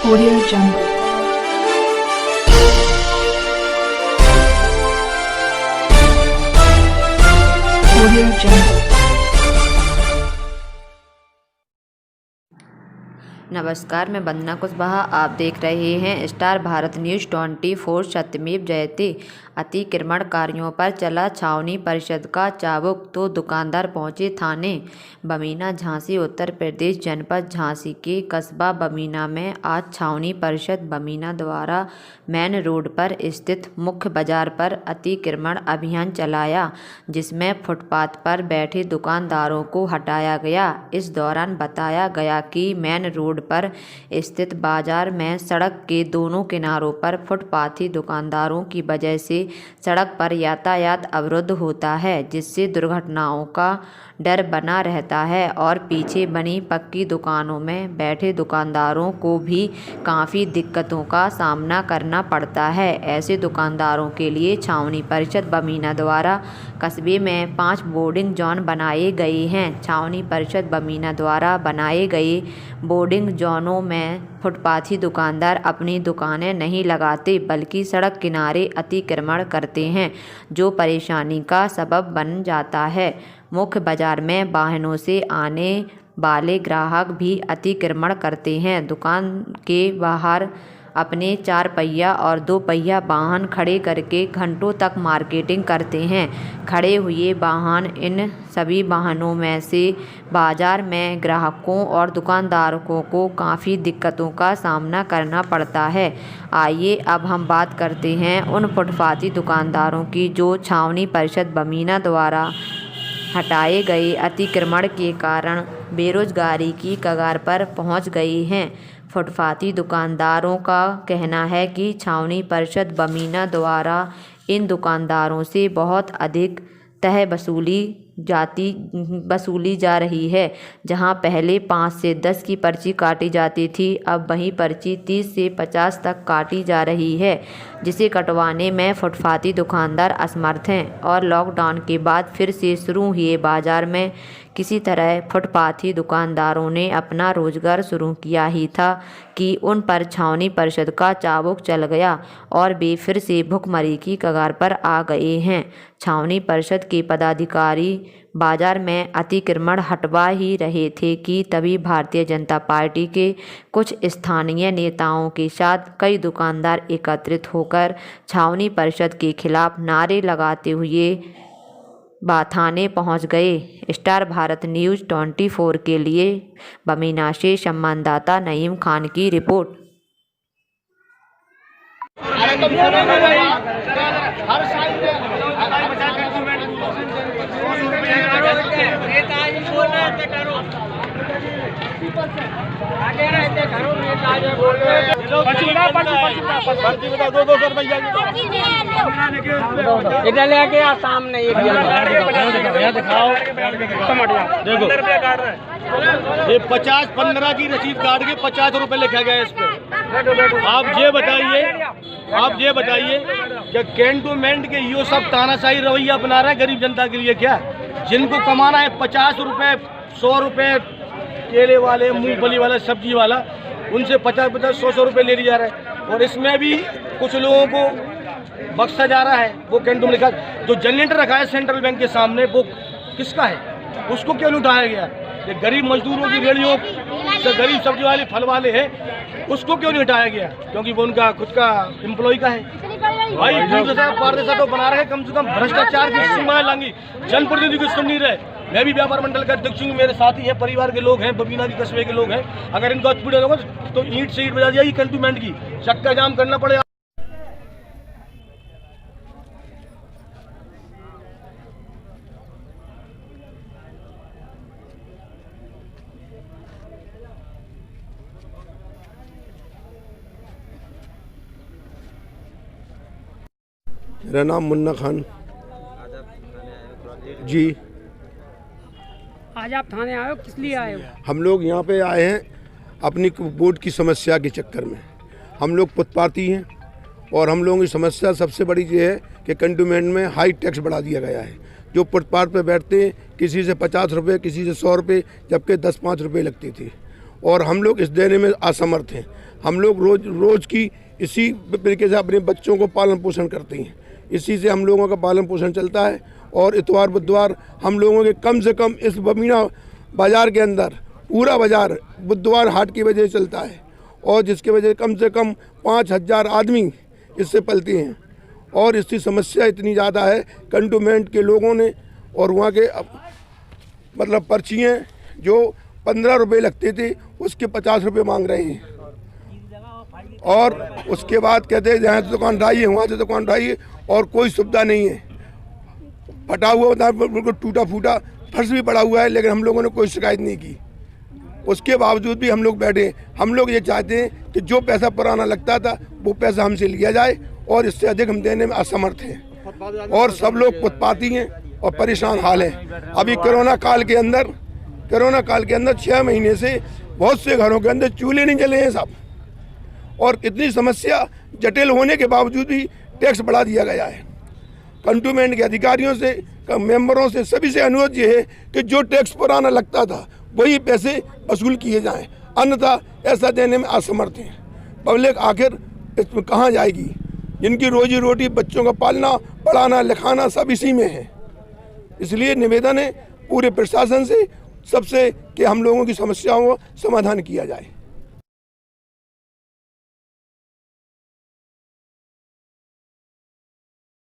Audio Jungle. Audio Jungle. नमस्कार, मैं वंदना कुशवाहा। आप देख रहे हैं स्टार भारत न्यूज़ 24। सत्यमेव जयते। अतिक्रमणकारियों पर चला छावनी परिषद का चाबुक, तो दुकानदार पहुंचे थाने। बमीना, झांसी, उत्तर प्रदेश। जनपद झांसी के कस्बा बमीना में आज छावनी परिषद बमीना द्वारा मेन रोड पर स्थित मुख्य बाजार पर अतिक्रमण अभियान चलाया, जिसमें फुटपाथ पर बैठे दुकानदारों को हटाया गया। इस दौरान बताया गया कि मेन रोड पर स्थित बाजार में सड़क के दोनों किनारों पर फुटपाथी दुकानदारों की वजह से सड़क पर यातायात अवरुद्ध होता है, जिससे दुर्घटनाओं का डर बना रहता है और पीछे बनी पक्की दुकानों में बैठे दुकानदारों को भी काफ़ी दिक्कतों का सामना करना पड़ता है। ऐसे दुकानदारों के लिए छावनी परिषद बमीना द्वारा कस्बे में 5 बोर्डिंग जोन बनाए गए हैं। छावनी परिषद बमीना द्वारा बनाए गए बोर्डिंग जोनों में फुटपाथी दुकानदार अपनी दुकानें नहीं लगाते, बल्कि सड़क किनारे अतिक्रमण करते हैं, जो परेशानी का सबब बन जाता है। मुख्य बाजार में वाहनों से आने वाले ग्राहक भी अतिक्रमण करते हैं। दुकान के बाहर अपने 4 पहिया और 2 पहिया वाहन खड़े करके घंटों तक मार्केटिंग करते हैं। खड़े हुए वाहन, इन सभी वाहनों में से बाजार में ग्राहकों और दुकानदारों को काफ़ी दिक्कतों का सामना करना पड़ता है। आइए अब हम बात करते हैं उन फुटपाथी दुकानदारों की जो छावनी परिषद बमीना द्वारा हटाए गए अतिक्रमण के कारण बेरोजगारी की कगार पर पहुंच गए हैं। फुटपाथी दुकानदारों का कहना है कि छावनी परिषद बमीना द्वारा इन दुकानदारों से बहुत अधिक तय वसूली जा रही है। जहां पहले 5 से 10 की पर्ची काटी जाती थी, अब वही पर्ची 30 से 50 तक काटी जा रही है, जिसे कटवाने में फुटपाथी दुकानदार असमर्थ हैं। और लॉकडाउन के बाद फिर से शुरू हुए बाजार में किसी तरह फुटपाथी दुकानदारों ने अपना रोजगार शुरू किया ही था कि उन पर छावनी परिषद का चाबुक चल गया और वे फिर से भुखमरी की कगार पर आ गए हैं। छावनी परिषद के पदाधिकारी बाजार में अतिक्रमण हटवा ही रहे थे कि तभी भारतीय जनता पार्टी के कुछ स्थानीय नेताओं के साथ कई दुकानदार एकत्रित होकर छावनी परिषद के खिलाफ नारे लगाते हुए थाने पहुंच गए। स्टार भारत न्यूज़ 24 के लिए बमीना से संवाददाता नईम खान की रिपोर्ट। इधर लेके आ सामने दिखाओ। देखो ये 50-15 की रसीद काट के 50 रुपए लिखा गया है इस पे। आप ये बताइए कि कैंटोनमेंट के ये सब तानाशाही रवैया अपना रहे हैं गरीब जनता के लिए क्या? जिनको कमाना है 50 रुपए, 100 रुपए, केले वाले, मूंगफली वाला, सब्जी वाला, उनसे 50-50, 100 रुपए ले लिया जा रहा है। और इसमें भी कुछ लोगों को बख्शा जा रहा है। वो कैंटोन लिखा, जो जनरेटर रखा है सेंट्रल बैंक के सामने, वो किसका है? उसको क्यों नहीं उठाया गया? ये गरीब मजदूरों की रेडियो से गरीब सब्जी वाले, फल वाले हैं, उसको क्यों नहीं हटाया गया? क्योंकि वो उनका खुद का एम्प्लॉय का है। भाई पारदर्शिता तो बना रहे, कम से कम भ्रष्टाचार की सीमाएं लांगी। जनप्रतिनिधि को सुन नहीं रहे। मैं भी व्यापार मंडल का अध्यक्ष हूँ, मेरे साथी हैं, परिवार के लोग हैं, बमीना के कस्बे के लोग हैं। अगर इनको हॉस्पिटल होगा तो ईंट से ईंट बजा दिया, कैंटोनमेंट की चक्का जाम करना पड़ेगा। मेरा नाम मुन्ना खान जी। आज आप थाने आए हो, किस लिए आए हो? हम लोग यहाँ पे आए हैं अपनी बोर्ड की समस्या के चक्कर में। हम लोग फुटपाथी हैं और हम लोगों की समस्या सबसे बड़ी ये है कि कैंटोनमेंट में हाई टैक्स बढ़ा दिया गया है। जो फुटपाथ पे बैठते हैं, किसी से 50 रुपये, किसी से 100 रुपये, जबकि 10-5 रुपये लगती थी। और हम लोग इस देने में असमर्थ हैं। हम लोग रोज़ की इसी तरीके से अपने बच्चों को पालन पोषण करते हैं। इसी से हम लोगों का पालन पोषण चलता है। और इतवार बुधवार हम लोगों के कम से कम इस बमीना बाज़ार के अंदर पूरा बाज़ार बुधवार हाट की वजह से चलता है, और जिसकी वजह से कम से कम 5,000 आदमी इससे पलते हैं। और इसकी समस्या इतनी ज़्यादा है, कंटोनमेंट के लोगों ने और वहाँ के मतलब पर्चियाँ जो 15 रुपये लगते थे उसके 50 रुपये मांग रहे हैं। और उसके बाद कहते हैं जहाँ से दुकान ढाई है वहाँ से दुकान ढाई है, और कोई सुविधा नहीं है। फटा हुआ बिल्कुल टूटा फूटा फर्श भी पड़ा हुआ है, लेकिन हम लोगों ने कोई शिकायत नहीं की। उसके बावजूद भी हम लोग बैठे। हम लोग ये चाहते हैं कि जो पैसा पुराना लगता था वो पैसा हमसे लिया जाए, और इससे अधिक हम देने में असमर्थ हैं। और सब लोग उत्पाती हैं और परेशान हाल हैं। अभी कोरोना काल के अंदर 6 महीने से बहुत से घरों के अंदर चूल्हे नहीं जले हैं साहब, और इतनी समस्या जटिल होने के बावजूद भी टैक्स बढ़ा दिया गया है। कंटोनमेंट के अधिकारियों से, मेंबरों से, सभी से अनुरोध ये है कि जो टैक्स पुराना लगता था वही पैसे वसूल किए जाएं, अन्यथा ऐसा देने में असमर्थ हैं। पब्लिक आखिर इसमें कहाँ जाएगी? जिनकी रोजी रोटी, बच्चों का पालना, पढ़ाना, लिखाना सब इसी में है। इसलिए निवेदन है पूरे प्रशासन से सबसे कि हम लोगों की समस्याओं का समाधान किया जाए।